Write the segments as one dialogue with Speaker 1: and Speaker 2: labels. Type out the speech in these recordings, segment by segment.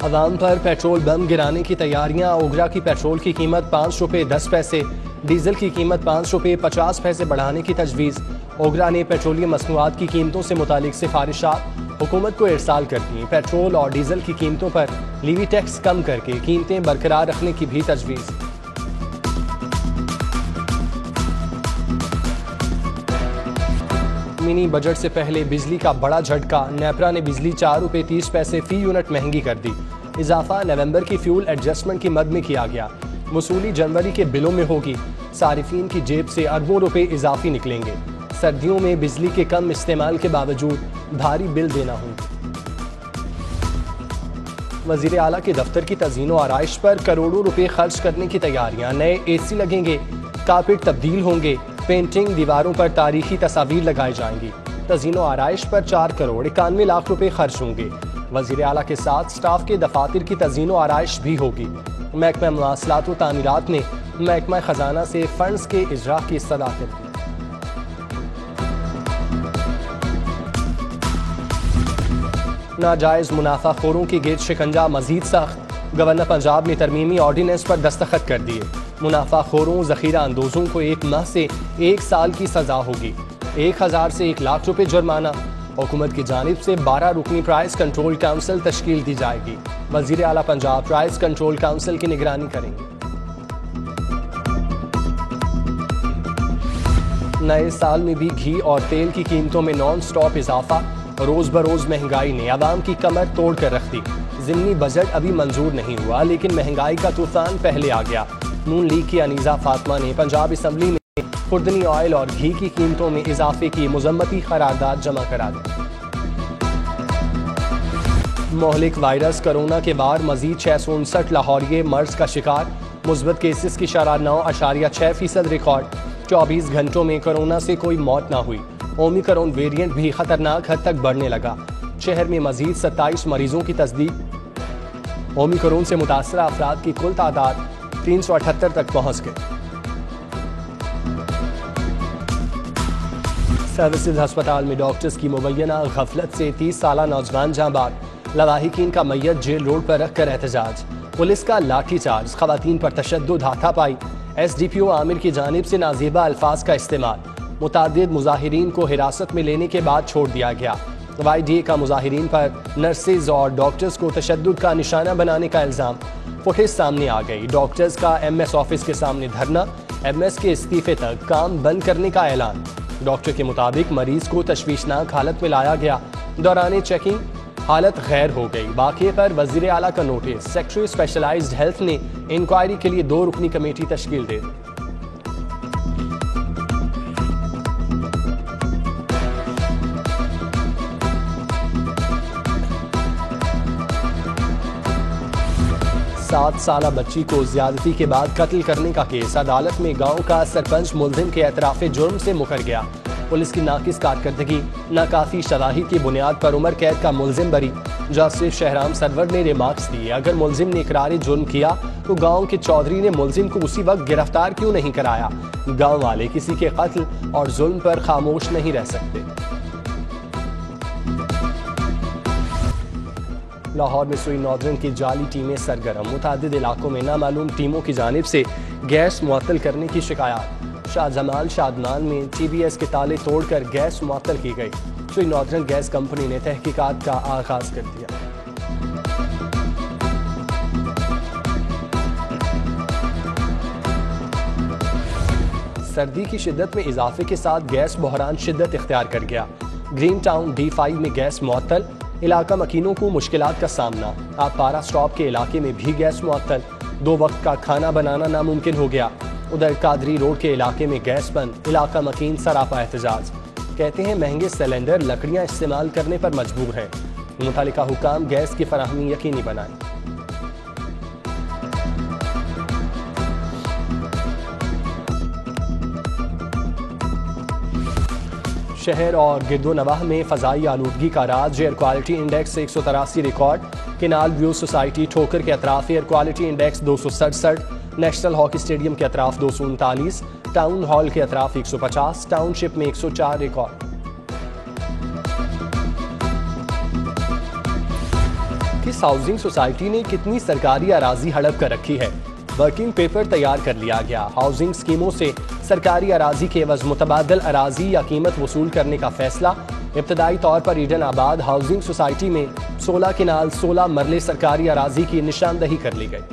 Speaker 1: अवाम पर petrol bomb गिराने की तैयारियां। ओगरा की पेट्रोल की कीमत 5 रुपये 10 पैसे, डीजल की कीमत 5 रुपये 50 पैसे बढ़ाने की तजवीज़। ओगरा ने पेट्रोलियम मसनूआत की कीमतों से मुतालिक सिफारिशात हुकूमत को इरसाल कर दी। पेट्रोल और डीजल की कीमतों पर लीवी टैक्स कम करके कीमतें बरकरार रखने की भी तजवीज़। मिनी बजट से पहले बिजली का बड़ा झटका। नेपरा ने बिजली 4 रुपये 30 पैसे फी यूनिट महंगी कर दी। इजाफा नवंबर की फ्यूल एडजस्टमेंट की मद में किया गया। वसूली जनवरी के बिलों में होगी। सारिफीन की जेब से अरबों रुपए इजाफी निकलेंगे। सर्दियों में बिजली के कम इस्तेमाल के बावजूद भारी बिल देना होगा। वजीर आला के दफ्तर की तज़ीनो आराइश पर करोड़ों रुपए खर्च करने की तैयारियां। नए AC लगेंगे, कारपेट तब्दील होंगे, पेंटिंग, दीवारों पर तारीखी तस्वीर लगाई जाएंगी। तज़ीनो आराइश पर 4 करोड़ 91 लाख रुपए खर्च होंगे। वजीर आला के साथ स्टाफ के दफातर की तज़ीनो आराइश भी होगी। महकमा मवासलात व तामीरात ने महकमा खजाना से फंड्स के इजरा की इस्तदा कर दी। नाजायज मुनाफाखोरों की गिरद शिकंजा मजीद सख्त। गवर्नर पंजाब ने तरमीमी ऑर्डिनेंस पर दस्तखत कर दिए। मुनाफाखोरों जखीरा अंदोजों को 1 माह से 1 साल की सजा होगी। 1000 से 1 लाख रुपए जुर्माना। हुकूमत की जानिब से 12 रुकनी प्राइस कंट्रोल काउंसिल तश्कील दी जाएगी। वजीर आला पंजाब प्राइस कंट्रोल काउंसिल की निगरानी करेंगे। नए साल में भी घी और तेल की कीमतों में नॉन स्टॉप इजाफा। रोज बरोज महंगाई ने आवाम की कमर तोड़ कर रख दी। ज़िमनी बजट अभी मंजूर नहीं हुआ, लेकिन महंगाई का तूफान पहले आ गया। नून लीग की अनीजा फातिमा ने पंजाब असम्बली में खुर्दनी ऑयल और घी की कीमतों में इजाफे की मुजम्मती करारदाद जमा करा दी। मोहलिक वायरस कोरोना के बाद मजीद 659 लाहौरिये मर्ज का शिकार। मुस्बत केसेस की शरह 9.6% रिकॉर्ड। 24 घंटों में कोरोना से कोई मौत ना हुई। ओमिक्रॉन वेरिएंट भी खतरनाक हद तक बढ़ने लगा। शहर में मजीद 27 मरीजों की तस्दीक। ओमिक्रॉन से मुतासरा अफराद की कुल तादाद 378 तक पहुंच गई। सर्विसेज अस्पताल में डॉक्टर्स की मुबैना गफलत से 30 साला नौजवान जाँ बाग। लवाहिकीन का मैयत जेल रोड पर रखकर एहतजाज। पुलिस का लाठीचार्ज। खवातीन पर तशद्दुद हाथापाई। SDPO आमिर की जानिब से नाजेबा अल्फाज का इस्तेमाल। मुतादिद मुजाहिरीन को हिरासत में लेने के बाद छोड़ दिया गया। YDA का मुजाहिरीन पर नर्सेज और डॉक्टर्स को तशद्दुद का निशाना बनाने का इल्ज़ाम। फुटेज सामने आ गई। डॉक्टर्स का MS ऑफिस के सामने धरना। MS के इस्तीफे तक काम बंद करने का ऐलान। डॉक्टर के मुताबिक मरीज को तशवीशनाक हालत में लाया गया। दौरान चेकिंग हालत गैर हो गई। वाक़े पर वज़ीर आला का नोटिस। सेक्रेटरी स्पेशलाइज्ड हेल्थ ने इंक्वायरी के लिए 2 रुकनी कमेटी तश्कील दे दी। सात साला बच्ची को ज्यादती के बाद कत्ल करने का केस। अदालत में गांव का सरपंच मुल्जिम के एतराफ़े जुर्म से मुकर गया। पुलिस की नाकिस कारकर्दगी, नाकाफी शवाहिद की बुनियाद पर उम्र कैद का मुल्जिम बरी। जस्टिस शहराम सरवर ने रिमार्क्स दिए, अगर मुल्जिम ने इकरार जुर्म किया तो गांव के चौधरी ने मुल्जिम को उसी वक्त गिरफ्तार क्यों नहीं कराया। गांव वाले किसी के कत्ल और जुल्म पर खामोश नहीं रह सकते। लाहौर में सुई नॉर्दर्न की जाली टीमें सरगर्म। मुतादिद इलाकों में नामालूम टीमों की जानिब से गैस मुअत्तल करने की शिकायत। शाहजमाल शादमान में TBS के ताले तोड़कर गैस मुअत्तल की गई। सुई नॉर्दर्न गैस कंपनी ने तहकीकात का आगाज कर दिया। सर्दी की शिद्दत में इजाफे के साथ गैस बहरान शिद्दत इख्तियार कर गया। ग्रीन टाउन D5 में गैस मुअत्तल। इलाका मकीनों को मुश्किलात का सामना। आपारा स्टॉप के इलाके में भी गैस मुअत्तल। 2 वक्त का खाना बनाना नामुमकिन हो गया। उधर कादरी रोड के इलाके में गैस बंद। इलाका मकीन सरापा एहतजाज। कहते हैं महंगे सिलेंडर लकड़ियां इस्तेमाल करने पर मजबूर हैं। मुतल्लिका हुकाम गैस की फराहमी यकीनी बनाएं। शहर और गिरदो नवाह में फ़ज़ाई आलूदगी का राज। Air quality index 183 record. Canal view society Thokar के अतराफ air quality index 267। National hockey stadium के अतराफ 239। टाउन हॉल के अतराफ 150। टाउनशिप में 104 रिकॉर्ड। किस हाउसिंग सोसाइटी ने कितनी सरकारी अराजी हड़प कर रखी है? वर्किंग पेपर तैयार कर लिया गया। हाउसिंग स्कीमों से सरकारी अराजी के एवज मुतबादल अराजी या कीमत वसूल करने का फैसला। इब्तदाई तौर पर ईडन आबाद हाउसिंग सोसाइटी में 16 किनाल 16 मरले सरकारी अराजी की निशानदही कर ली गई।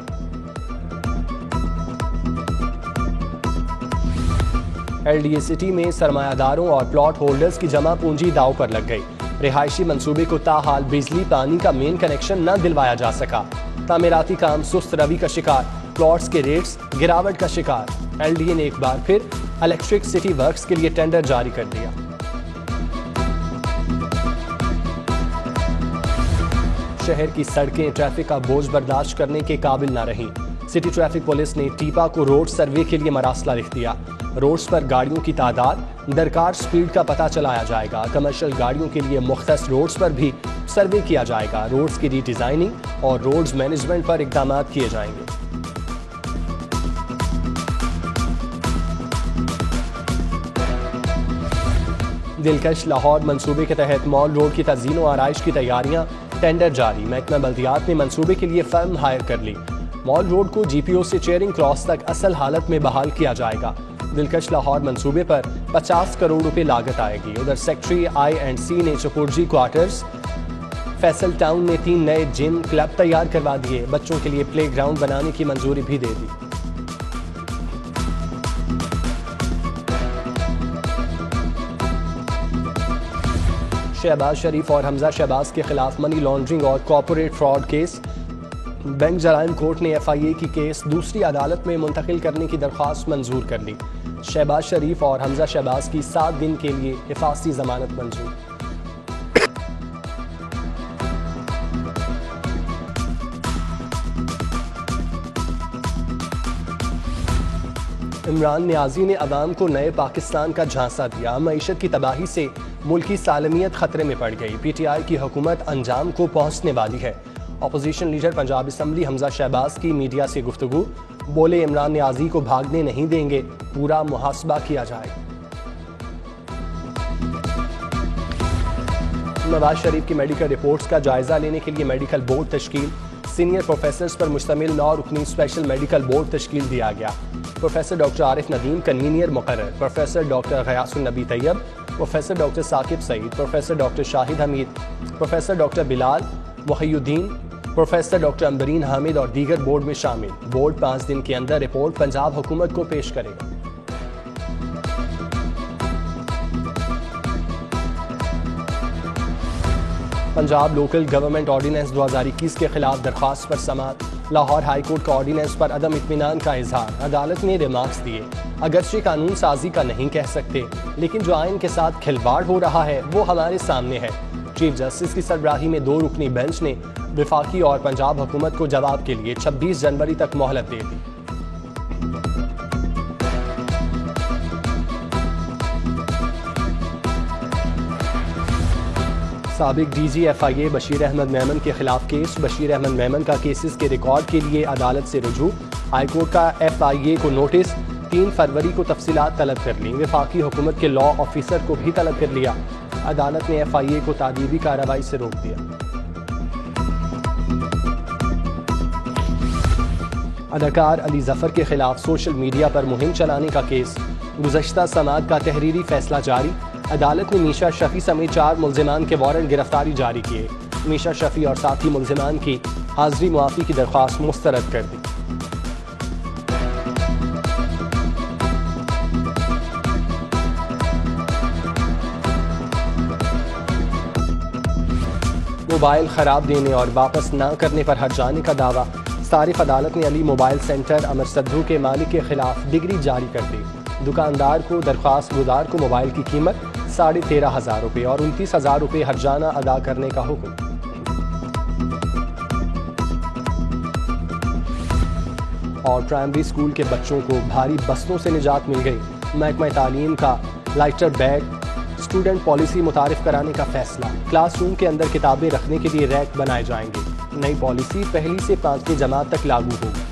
Speaker 1: LDA सिटी में सरमायादारों और प्लॉट होल्डर्स की जमा पूंजी दाव पर लग गई। रिहायशी मंसूबे को ताहाल बिजली पानी का मेन कनेक्शन न दिलवाया जा सका। तामीराती काम सुस्त रवि का शिकार, प्लॉट्स के रेट्स गिरावट का शिकार। LDA ने एक बार फिर इलेक्ट्रिक सिटी वर्क्स के लिए टेंडर जारी कर दिया। शहर की सड़कें ट्रैफिक का बोझ बर्दाश्त करने के काबिल न रहीं। सिटी ट्रैफिक पुलिस ने टीपा को रोड सर्वे के लिए मरासला लिख दिया। रोड्स पर गाड़ियों की तादाद, दरकार स्पीड का पता चलाया जाएगा। कमर्शियल गाड़ियों के लिए मुख्तस रोड्स पर भी सर्वे किया जाएगा। रोड्स की रीडिजाइनिंग और रोड्स मैनेजमेंट पर इक़दाम किए जाएंगे। दिलकश लाहौर मंसूबे के तहत मॉल रोड की तज़ीन व आराइश की तैयारियां, टेंडर जारी। महकमा बल्दियात ने मंसूबे के लिए फर्म हायर कर ली। मॉल रोड को GPO से चेयरिंग क्रॉस तक असल हालत में बहाल किया जाएगा। दिलकश लाहौर मंसूबे पर 50 करोड़ रुपए लागत आएगी। उधर सेक्रेटरी I&C ने चपुर्जी क्वार्टर्स, फैसल टाउन में 3 नए जिम क्लब तैयार करवा दिए। बच्चों के लिए प्ले ग्राउंड बनाने की मंजूरी भी दे दी। शहबाज शरीफ और हमजा शहबाज के खिलाफ मनी लॉन्ड्रिंग और कॉर्पोरेट फ्रॉड केस। बैंक जराइम कोर्ट ने FIA की केस दूसरी अदालत में मुंतकिल करने की दरख्वास्त मंजूर कर ली। शहबाज शरीफ और हमजा शहबाज की 7 दिन के लिए हिफाजती जमानत मंजूर। इमरान नियाजी ने अवाम को नए पाकिस्तान का झांसा दिया। मईशत की तबाही से मुल्की सालमियत खतरे में पड़ गई। PTI की हुकूमत अंजाम को पहुंचने वाली है। Opposition leader Punjab assembly Hamza Shehbaz की मीडिया से गुफ्तगू। बोले, इमरान नियाजी को भागने नहीं देंगे, पूरा मुहासबा किया जाएगा। नवाज शरीफ की मेडिकल रिपोर्ट्स का जायजा लेने के लिए मेडिकल बोर्ड तश्कील। सीनियर प्रोफेसर्स पर मुश्तमिल 9 रुकनी स्पेशल मेडिकल बोर्ड तश्कील दिया गया। Professor doctor Arif Nadeem convener मुकर्रर, professor doctor Ghiyasun Nabi Tayyab, professor doctor Saqib Saeed, professor doctor Shahid Hameed, professor doctor Bilal Mohiuddin, professor doctor Ambreen Hamid और दीगर बोर्ड में शामिल। बोर्ड 5 दिन के अंदर रिपोर्ट पंजाब हुकूमत को पेश करेगा। पंजाब लोकल गवर्नमेंट ऑर्डिनेंस 2021 के खिलाफ दरख्वास्त पर समाअत। लाहौर हाई कोर्ट का ऑर्डिनेंस पर अदम इत्मीनान का इजहार। अदालत ने रिमार्क्स दिए, अगरचे कानून साजी का नहीं कह सकते, लेकिन जो आइन के साथ खिलवाड़ हो रहा है वो हमारे सामने है। चीफ जस्टिस की सरबराही में 2 रुकनी बेंच ने विफाकी और पंजाब हुकूमत को जवाब के लिए 26 जनवरी तक मोहलत दे दी। साबिक DG FIA बशीर अहमद मेमन के खिलाफ केस। बशीर अहमद मेमन का केसेस के रिकॉर्ड के लिए अदालत से रुजू। हाईकोर्ट का FIA को नोटिस। 3 फरवरी को तफसीलात तलब कर ली। वफाकी हुकूमत के लॉ ऑफिसर को भी तलब कर लिया। अदालत ने FIA को तादीबी कार्रवाई से रोक दिया। अदाकार अली जफर के खिलाफ सोशल मीडिया पर मुहिम चलाने का केस। गुज़श्ता समाअत का तहरीरी फैसला जारी। अदालत ने मीशा शफी समेत 4 मुल्जिमान के वारंट गिरफ्तारी जारी किए। मीशा शफी और साथी मुल्जिमान की हाजिरी मुआफ़ी की दरख्वास्त मुस्तरद कर दी। मोबाइल ख़राब देने और वापस ना करने पर हट जाने का दावा। सारिफ अदालत ने अली मोबाइल सेंटर अमर सद्दू के मालिक के खिलाफ डिग्री जारी कर दी। दुकानदार को दरख्वास्त गुजार को मोबाइल की कीमत 13,500 रुपये और 29,000 रुपये हर्जाना अदा करने का हुक्म। और प्राइमरी स्कूल के बच्चों को भारी बस्तों से निजात मिल गई। महकमा तालीम का लाइटर बैग स्टूडेंट पॉलिसी मुतारिफ कराने का फैसला। क्लासरूम के अंदर किताबें रखने के लिए रैक बनाए जाएंगे। नई पॉलिसी 1ली से 5वीं जमात तक लागू होगी।